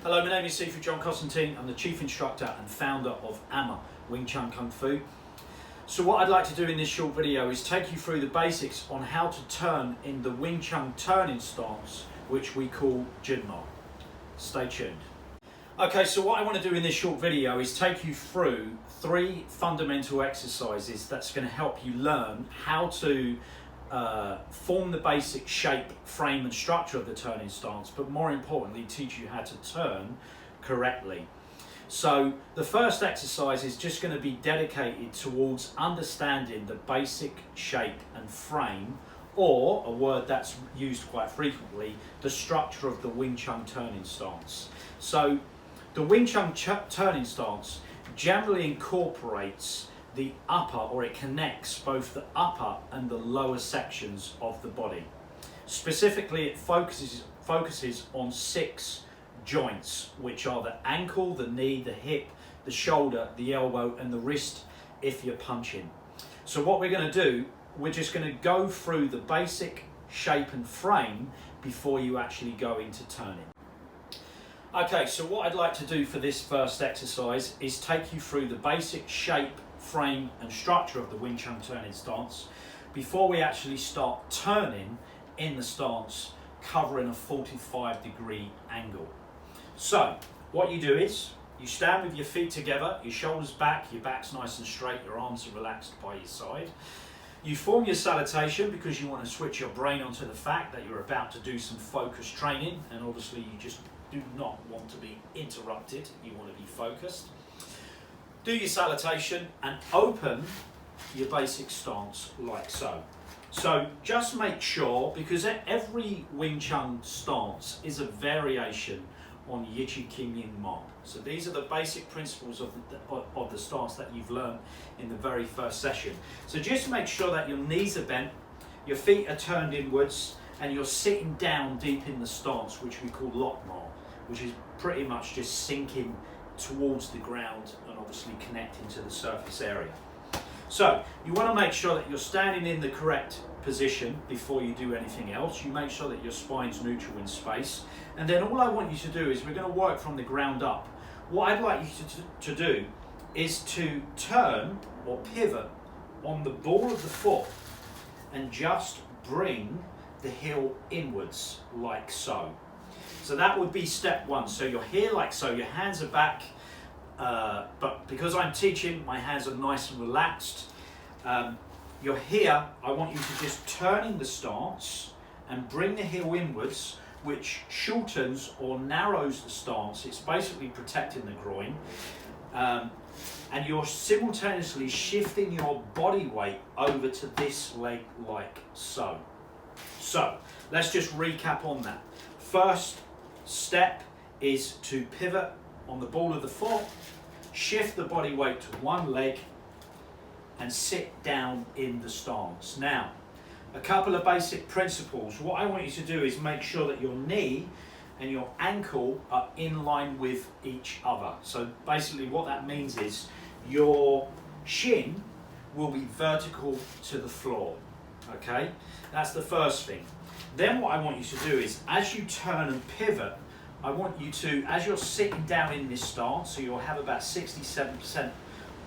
Hello, my name is Sifu John Constantine. I'm the chief instructor and founder of AMA, Wing Chun Kung Fu. So what I'd like to do in this short video is take you through the basics on how to turn in the Wing Chun turning stance, which we call Juen Ma. Stay tuned. Okay, so what I want to do in this short video is take you through 3 fundamental exercises that's going to help you learn how to form the basic shape, frame and structure of the turning stance, but more importantly teach you how to turn correctly. So the first exercise is just going to be dedicated towards understanding the basic shape and frame, or a word that's used quite frequently, the structure of the Wing Chun turning stance. So the Wing Chun turning stance generally incorporates the upper, or it connects both the upper and the lower sections of the body. Specifically, it focuses on 6 joints, which are the ankle, the knee, the hip, the shoulder, the elbow and the wrist if you're punching. So what we're going to do, we're just going to go through the basic shape and frame before you actually go into turning. Okay, so what I'd like to do for this first exercise is take you through the basic shape, frame and structure of the Wing Chun turning stance before we actually start turning in the stance, covering a 45-degree angle. So what you do is you stand with your feet together, your shoulders back, your back's nice and straight, your arms are relaxed by your side. You form your salutation because you want to switch your brain onto the fact that you're about to do some focused training, and obviously you just do not want to be interrupted, you want to be focused. Do your salutation and open your basic stance like so. So just make sure, because every Wing Chun stance is a variation on Yichi Kim Yin Ma. So these are the basic principles of the stance that you've learned in the very first session. So just make sure that your knees are bent, your feet are turned inwards, and you're sitting down deep in the stance, which we call Lock Ma, which is pretty much just sinking towards the ground and obviously connecting to the surface area. So you want to make sure that you're standing in the correct position before you do anything else. You make sure that your spine's neutral in space, and then all I want you to do is we're going to work from the ground up. What I'd like you to do is to turn or pivot on the ball of the foot and just bring the heel inwards like so. So that would be step 1. So you're here like so, your hands are back, but because I'm teaching, my hands are nice and relaxed. You're here, I want you to just turn in the stance and bring the heel inwards, which shortens or narrows the stance. It's basically protecting the groin. And you're simultaneously shifting your body weight over to this leg like so. So let's just recap on that. First step is to pivot on the ball of the foot, shift the body weight to one leg and sit down in the stance. Now, a couple of basic principles. What I want you to do is make sure that your knee and your ankle are in line with each other. So basically what that means is your shin will be vertical to the floor. Okay, that's the first thing. Then what I want you to do is, as you turn and pivot, I want you to, as you're sitting down in this stance, so you'll have about 67%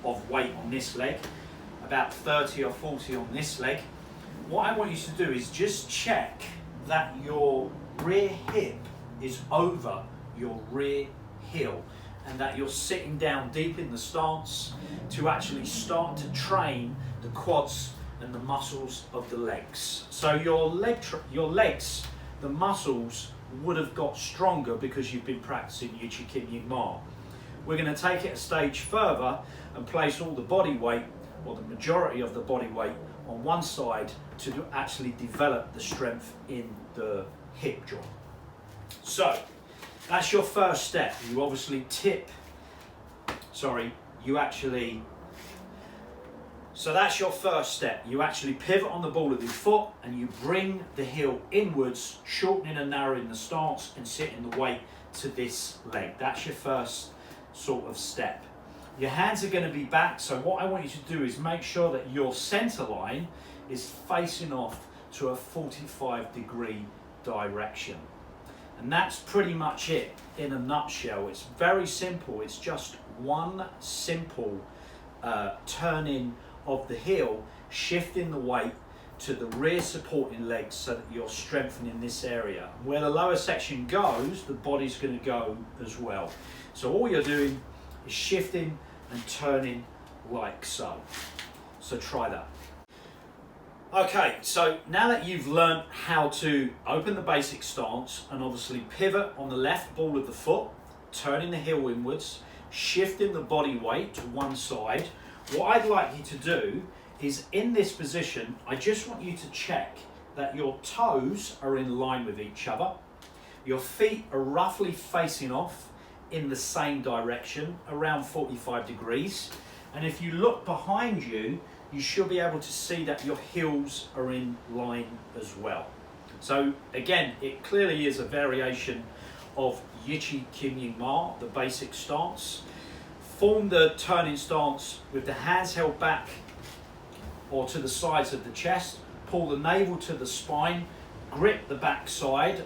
of weight on this leg, about 30 or 40 on this leg. What I want you to do is just check that your rear hip is over your rear heel, and that you're sitting down deep in the stance to actually start to train the quads and the muscles of the legs. So your legs, the muscles would have got stronger because you've been practicing Yichi Kim Yin Ma. We're going to take it a stage further and place all the body weight, or the majority of the body weight, on one side to actually develop the strength in the hip joint. So that's your first step. You obviously So that's your first step. You actually pivot on the ball of the foot and you bring the heel inwards, shortening and narrowing the stance and sitting the weight to this leg. That's your first sort of step. Your hands are going to be back, so what I want you to do is make sure that your center line is facing off to a 45-degree direction. And that's pretty much it in a nutshell. It's very simple. It's just one simple turning of the heel, shifting the weight to the rear supporting legs so that you're strengthening this area. Where the lower section goes, the body's going to go as well. So all you're doing is shifting and turning like so. So try that. Okay, so now that you've learned how to open the basic stance and obviously pivot on the left ball of the foot, turning the heel inwards, shifting the body weight to one side, what I'd like you to do is in this position, I just want you to check that your toes are in line with each other, your feet are roughly facing off in the same direction, around 45 degrees, and if you look behind you, you should be able to see that your heels are in line as well. So again, it clearly is a variation of Yichi Kim Ying Ma, the basic stance. Form the turning stance with the hands held back or to the sides of the chest. Pull the navel to the spine, grip the back side,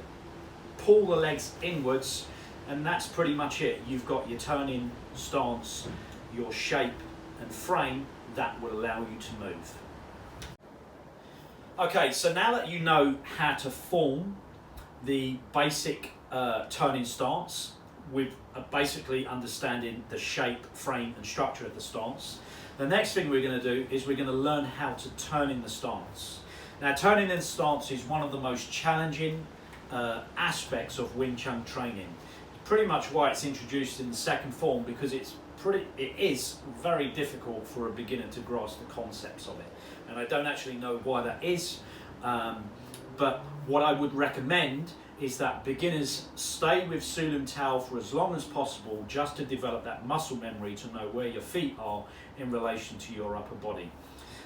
pull the legs inwards, and that's pretty much it. You've got your turning stance, your shape and frame that will allow you to move. Okay, so now that you know how to form the basic turning stance with basically understanding the shape, frame and structure of the stance, the next thing we're going to do is we're going to learn how to turn in the stance. Now, turning in the stance is one of the most challenging aspects of Wing Chun training. Pretty much why it's introduced in the second form, because it is very difficult for a beginner to grasp the concepts of it. And I don't actually know why that is, but what I would recommend is that beginners stay with Sulum Tao for as long as possible, just to develop that muscle memory to know where your feet are in relation to your upper body.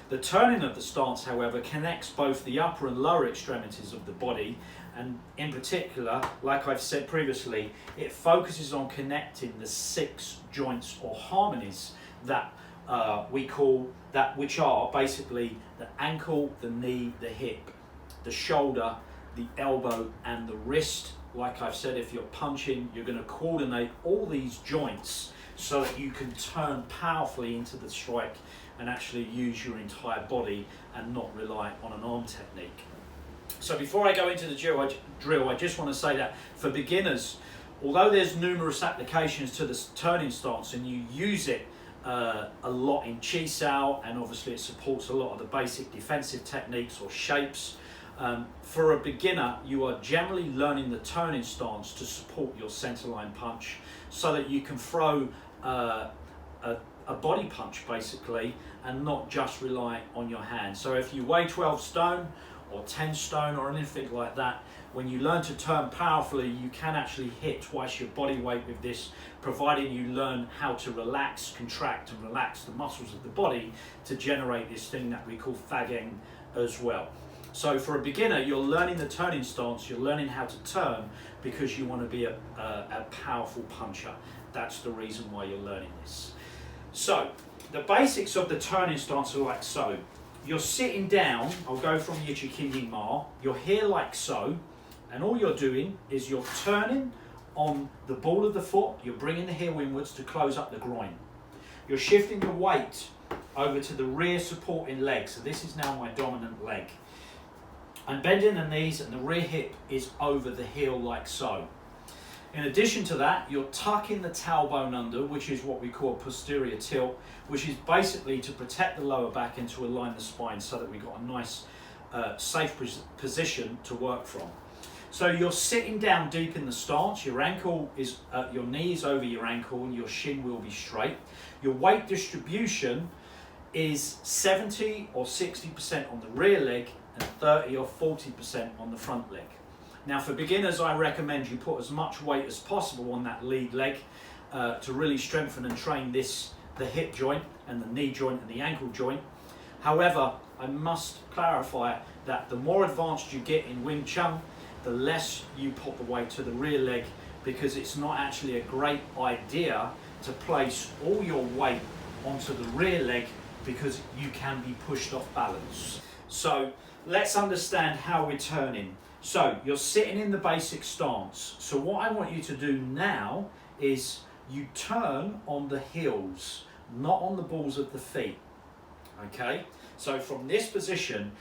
The turning of the stance, however, connects both the upper and lower extremities of the body, and in particular, like I've said previously, it focuses on connecting the 6 joints or harmonies that we call that, which are basically the ankle, the knee, the hip, the shoulder, the elbow and the wrist. Like I've said, if you're punching, you're going to coordinate all these joints so that you can turn powerfully into the strike and actually use your entire body and not rely on an arm technique. So before I go into the drill, I just want to say that for beginners, although there's numerous applications to this turning stance and you use it a lot in Chi Sao, and obviously it supports a lot of the basic defensive techniques or shapes, for a beginner, you are generally learning the turning stance to support your centerline punch so that you can throw a body punch basically and not just rely on your hand. So if you weigh 12 stone or 10 stone or anything like that, when you learn to turn powerfully, you can actually hit twice your body weight with this, providing you learn how to relax, contract and relax the muscles of the body to generate this thing that we call fageng as well. So for a beginner, you're learning the turning stance, you're learning how to turn because you want to be a powerful puncher. That's the reason why you're learning this. So the basics of the turning stance are like so. You're sitting down, I'll go from Yichi Kim Ying Ma, you're here like so, and all you're doing is you're turning on the ball of the foot, you're bringing the heel inwards to close up the groin. You're shifting the weight over to the rear supporting leg, so this is now my dominant leg. I'm bending the knees and the rear hip is over the heel like so. In addition to that, you're tucking the tailbone under, which is what we call a posterior tilt, which is basically to protect the lower back and to align the spine so that we've got a nice safe position to work from. So you're sitting down deep in the stance, your ankle is, your knee is over your ankle and your shin will be straight. Your weight distribution is 70 or 60% on the rear leg and 30 or 40% on the front leg. Now for beginners, I recommend you put as much weight as possible on that lead leg to really strengthen and train the hip joint and the knee joint and the ankle joint. However, I must clarify that the more advanced you get in Wing Chun, the less you put the weight to the rear leg, because it's not actually a great idea to place all your weight onto the rear leg because you can be pushed off balance. So let's understand how we're turning. So you're sitting in the basic stance. So what I want you to do now is you turn on the heels, not on the balls of the feet. Okay? So from this position,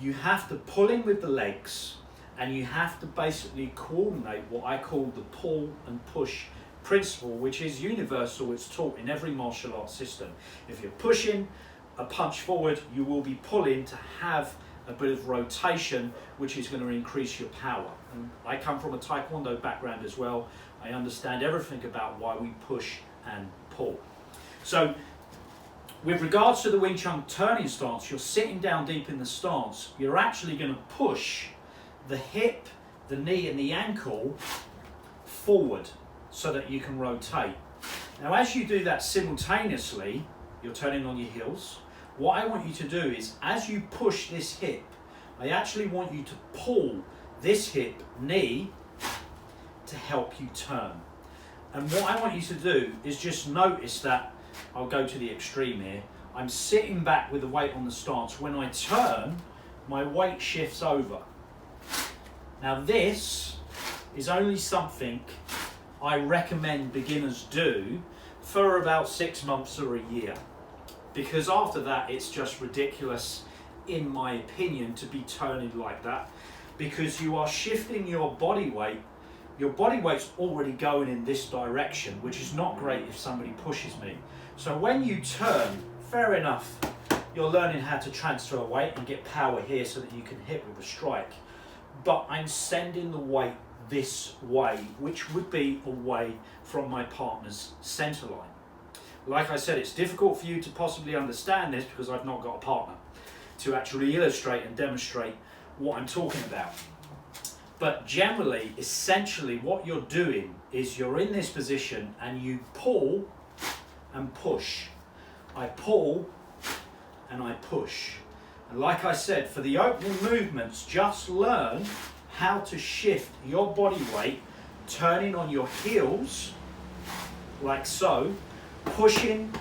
you have to pull in with the legs, and you have to basically coordinate what I call the pull and push principle, which is universal. It's taught in every martial arts system. If you're pushing a punch forward, you will be pulling to have a bit of rotation, which is going to increase your power. And I come from a Taekwondo background as well. I understand everything about why we push and pull. So with regards to the Wing Chun turning stance, you're sitting down deep in the stance. You're actually going to push the hip, the knee and the ankle forward so that you can rotate. Now as you do that simultaneously, you're turning on your heels. What I want you to do is, as you push this hip, I actually want you to pull this hip, knee, to help you turn. And what I want you to do is just notice that, I'll go to the extreme here, I'm sitting back with the weight on the stance. When I turn, my weight shifts over. Now this is only something I recommend beginners do for about 6 months or a year. Because after that, it's just ridiculous, in my opinion, to be turning like that, because you are shifting your body weight. Your body weight's already going in this direction, which is not great if somebody pushes me. So when you turn, fair enough, you're learning how to transfer weight and get power here so that you can hit with a strike. But I'm sending the weight this way, which would be away from my partner's center line. Like I said, it's difficult for you to possibly understand this because I've not got a partner to actually illustrate and demonstrate what I'm talking about. But generally, essentially, what you're doing is you're in this position and you pull and push. I pull and I push. And like I said, for the opening movements, just learn how to shift your body weight, turning on your heels, like so, pushing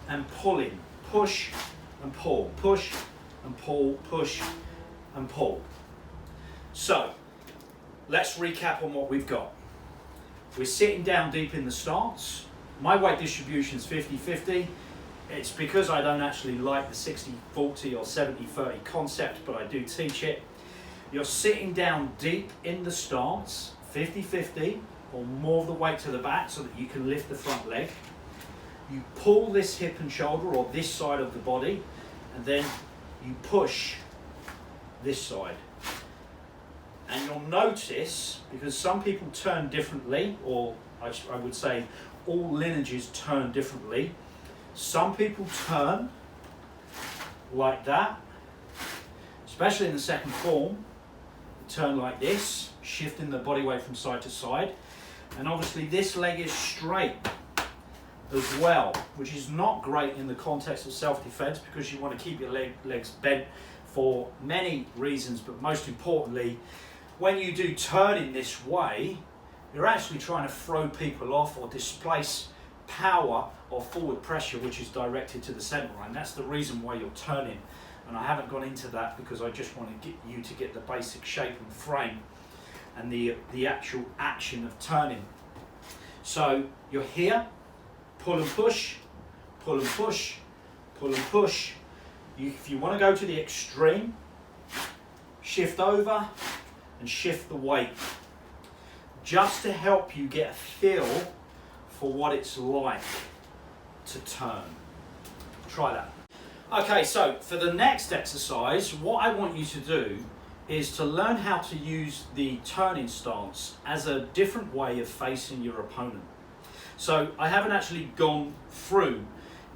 and pulling, push and pull, push and pull, push and pull. So let's recap on what we've got. We're sitting down deep in the stance. My weight distribution is 50-50. It's because I don't actually like the 60-40 or 70-30 concept, but I do teach it. You're sitting down deep in the stance, 50-50, or more of the weight to the back so that you can lift the front leg. You pull this hip and shoulder, or this side of the body, and then you push this side. And you'll notice, because some people turn differently, or I would say all lineages turn differently. Some people turn like that, especially in the second form. Turn like this, shifting the body weight from side to side. And obviously this leg is straight as well, which is not great in the context of self-defense, because you want to keep your legs bent for many reasons, but most importantly, when you do turn in this way, you're actually trying to throw people off or displace power or forward pressure, which is directed to the center line. That's the reason why you're turning. And I haven't gone into that because I just want to get you to get the basic shape and frame and the actual action of turning. So you're here, pull and push, pull and push, pull and push. If you want to go to the extreme, shift over and shift the weight, just to help you get a feel for what it's like to turn. Try that. Okay, so for the next exercise, what I want you to do is to learn how to use the turning stance as a different way of facing your opponent. So I haven't actually gone through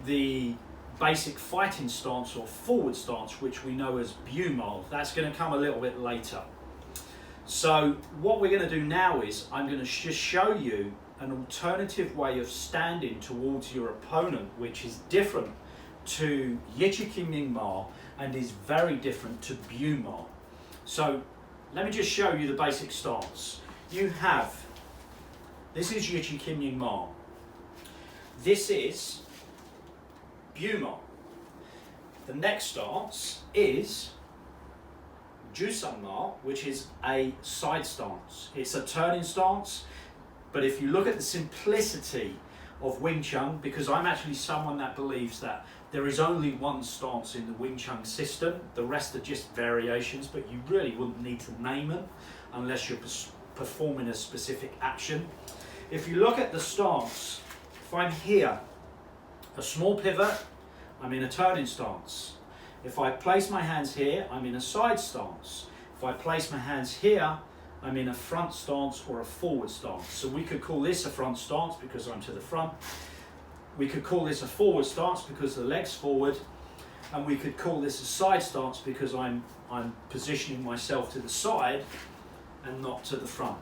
the basic fighting stance or forward stance, which we know as Juen Ma. That's going to come a little bit later. So what we're going to do now is I'm going to just show you an alternative way of standing towards your opponent, which is different to Juen Ma and is very different to Juen Ma. So let me just show you the basic stance. You have, this is Juen Ma. This is Juen Ma. The next stance is Juen Ma, which is a side stance. It's a turning stance, but if you look at the simplicity of Wing Chun, because I'm actually someone that believes that there is only one stance in the Wing Chun system, the rest are just variations, but you really wouldn't need to name them unless you're performing a specific action. If you look at the stance, if I'm here, a small pivot, I'm in a turning stance. If I place my hands here, I'm in a side stance. If I place my hands here, I'm in a front stance or a forward stance. So we could call this a front stance because I'm to the front. We could call this a forward stance because the leg's forward. And we could call this a side stance because I'm positioning myself to the side and not to the front.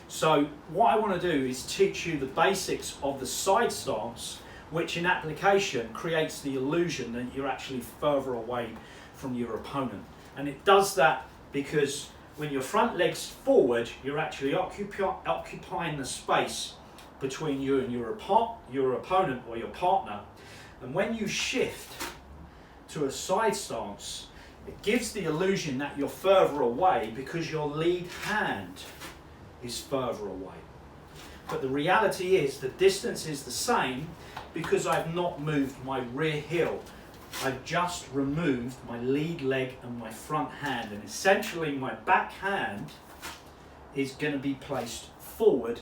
So what I want to do is teach you the basics of the side stance, which in application creates the illusion that you're actually further away from your opponent. And it does that because when your front leg's forward, you're actually occupying the space between you and your opponent or your partner. And when you shift to a side stance, it gives the illusion that you're further away because your lead hand is further away. But the reality is the distance is the same because I've not moved my rear heel. I've just removed my lead leg and my front hand, and essentially my back hand is going to be placed forward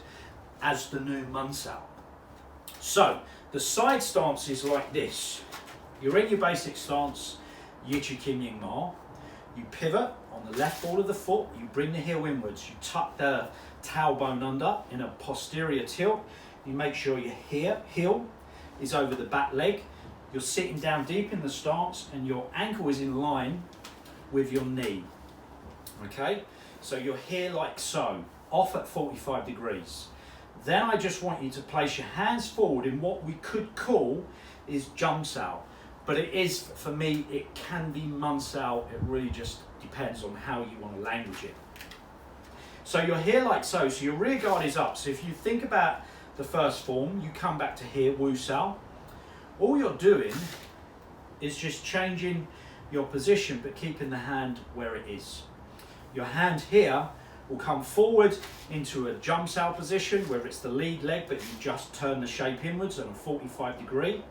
as the new Munsao. So the side stance is like this. You're in your basic stance, Yichi Kim Ying Ma. You pivot on the left ball of the foot, you bring the heel inwards, you tuck the tailbone under in a posterior tilt, you make sure your heel is over the back leg, you're sitting down deep in the stance and your ankle is in line with your knee. Okay, so you're here like so, off at 45 degrees. Then I just want you to place your hands forward in what we could call is Jumsao. But it is, for me, it can be Munsao. It really just depends on how you want to language it. So you're here like so. So your rear guard is up. So if you think about the first form, you come back to here, Wu Sao. All you're doing is just changing your position, but keeping the hand where it is. Your hand here will come forward into a Jumsao position, where it's the lead leg, but you just turn the shape inwards at a 45 degree.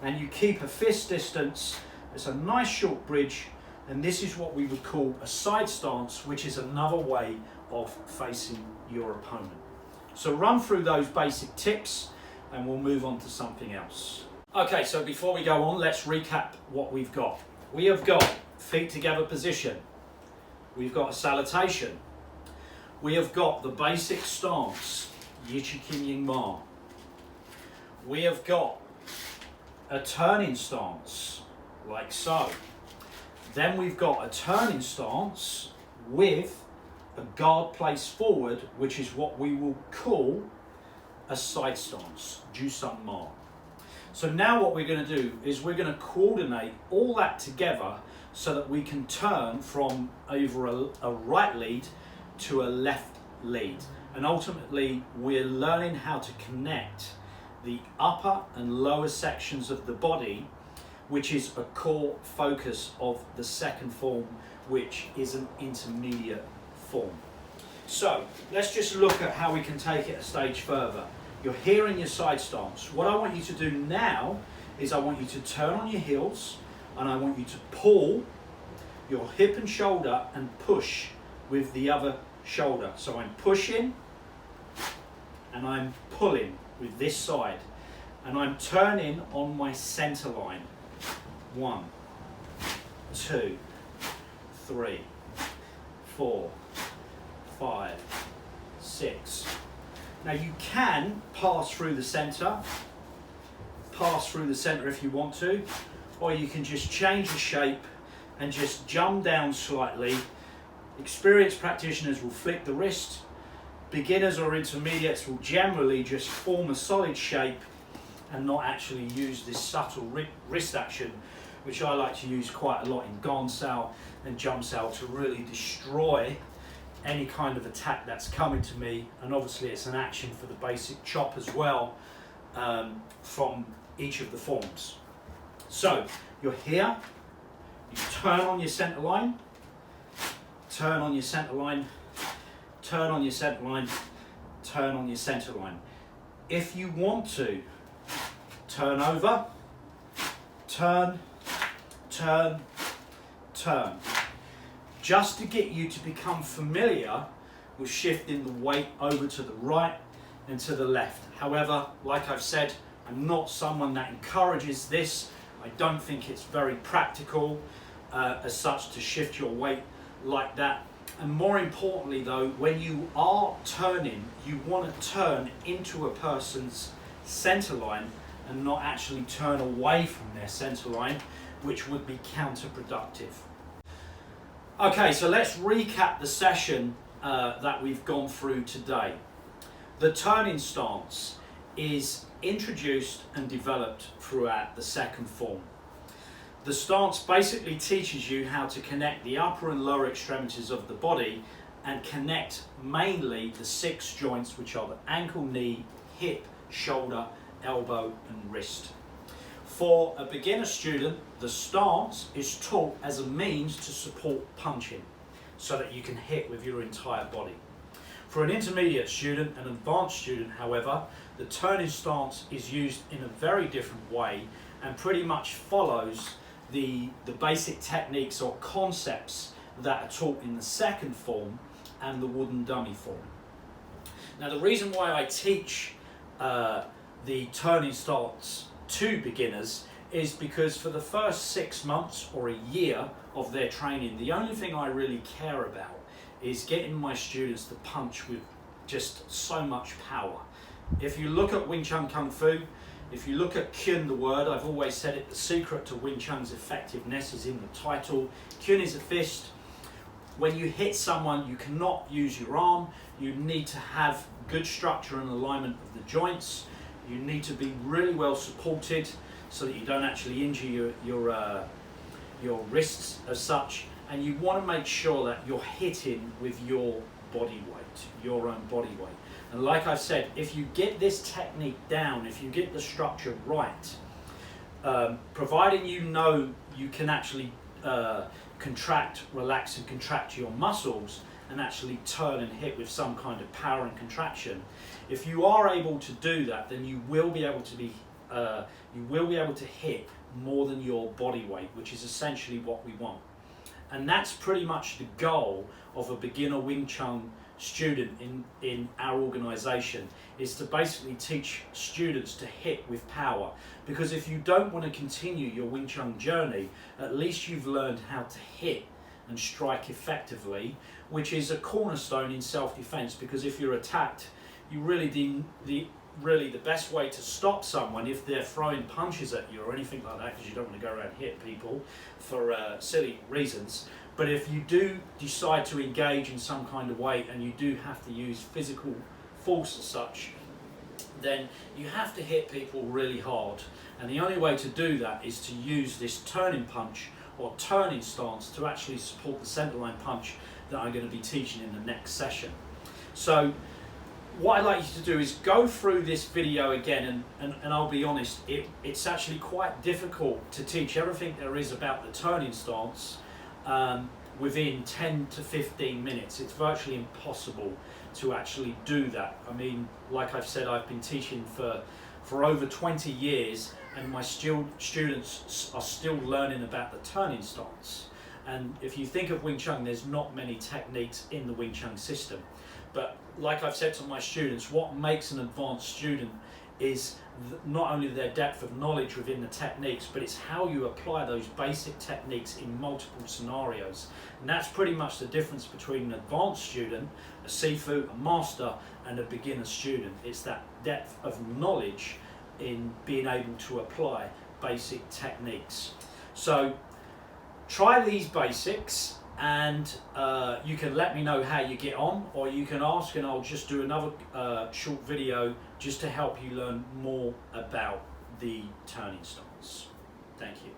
And you keep a fist distance. It's a nice short bridge, and this is what we would call a side stance, which is another way of facing your opponent. So run through those basic tips and we'll move on to something else. Okay, so before we go on, let's recap what we've got. We have got feet together position. We've got a salutation. We have got the basic stance, Yichi Kim Ying Ma. We have got a turning stance, like so. Then we've got a turning stance with a guard placed forward, which is what we will call a side stance, Juen Ma. So now what we're going to do is we're going to coordinate all that together so that we can turn from over a right lead to a left lead. And ultimately, we're learning how to connect the upper and lower sections of the body, which is a core focus of the second form, which is an intermediate form. So let's just look at how we can take it a stage further. You're here in your side stance. What I want you to do now is I want you to turn on your heels and I want you to pull your hip and shoulder and push with the other shoulder. So I'm pushing and I'm pulling with this side, and I'm turning on my center line. 1, 2, 3, 4, 5, 6. Now you can pass through the center if you want to, or you can just change the shape and just jump down slightly. Experienced practitioners will flick the wrist. Beginners or intermediates will generally just form a solid shape and not actually use this subtle wrist action, which I like to use quite a lot in Gansao and Jumsao to really destroy any kind of attack that's coming to me. And obviously it's an action for the basic chop as well, from each of the forms. So you're here, you turn on your center line, turn on your center line, turn on your center line, turn on your center line. If you want to, turn over, turn, turn, turn. Just to get you to become familiar with shifting the weight over to the right and to the left. However, like I've said, I'm not someone that encourages this. I don't think it's very practical as such to shift your weight like that. And more importantly though, when you are turning, you want to turn into a person's center line and not actually turn away from their center line, which would be counterproductive. Okay, so let's recap the session that we've gone through today. The turning stance is introduced and developed throughout the second form. The stance basically teaches you how to connect the upper and lower extremities of the body and connect mainly the 6 joints, which are the ankle, knee, hip, shoulder, elbow and wrist. For a beginner student, the stance is taught as a means to support punching so that you can hit with your entire body. For an intermediate student and advanced student, however, the turning stance is used in a very different way and pretty much follows the basic techniques or concepts that are taught in the second form and the wooden dummy form. Now, the reason why I teach the turning stance to beginners is because for the first 6 months or a year of their training, the only thing I really care about is getting my students to punch with just so much power. If you look at Wing Chun Kung Fu, if you look at Kyun, the word, I've always said it, the secret to Wing Chun's effectiveness is in the title. Kyun is a fist. When you hit someone, you cannot use your arm. You need to have good structure and alignment of the joints. You need to be really well supported so that you don't actually injure your wrists as such. And you want to make sure that you're hitting with your body weight, your own body weight. And like I said, if you get this technique down, if you get the structure right, providing you know you can actually contract, relax and contract your muscles and actually turn and hit with some kind of power and contraction, if you are able to do that, then you will be able to hit more than your body weight, which is essentially what we want. And that's pretty much the goal of a beginner Wing Chun student in our organization, is to basically teach students to hit with power. Because if you don't want to continue your Wing Chun journey, at least you've learned how to hit and strike effectively, which is a cornerstone in self-defense. Because if you're attacked, you really the best way to stop someone if they're throwing punches at you or anything like that, because you don't want to go around and hit people for silly reasons. But if you do decide to engage in some kind of way and you do have to use physical force as such, then you have to hit people really hard. And the only way to do that is to use this turning punch or turning stance to actually support the centerline punch that I'm going to be teaching in the next session. So what I'd like you to do is go through this video again, and I'll be honest, it's actually quite difficult to teach everything there is about the turning stance within 10 to 15 minutes. It's virtually impossible to actually do that. I mean, like I've said, I've been teaching for over 20 years, and my students are still learning about the turning stance. And if you think of Wing Chun, there's not many techniques in the Wing Chun system. But like I've said to my students, what makes an advanced student is not only their depth of knowledge within the techniques, but it's how you apply those basic techniques in multiple scenarios. And that's pretty much the difference between an advanced student, a Sifu, a master, and a beginner student. It's that depth of knowledge in being able to apply basic techniques. So try these basics, and you can let me know how you get on, or you can ask and I'll just do another short video just to help you learn more about the turning stance. Thank you.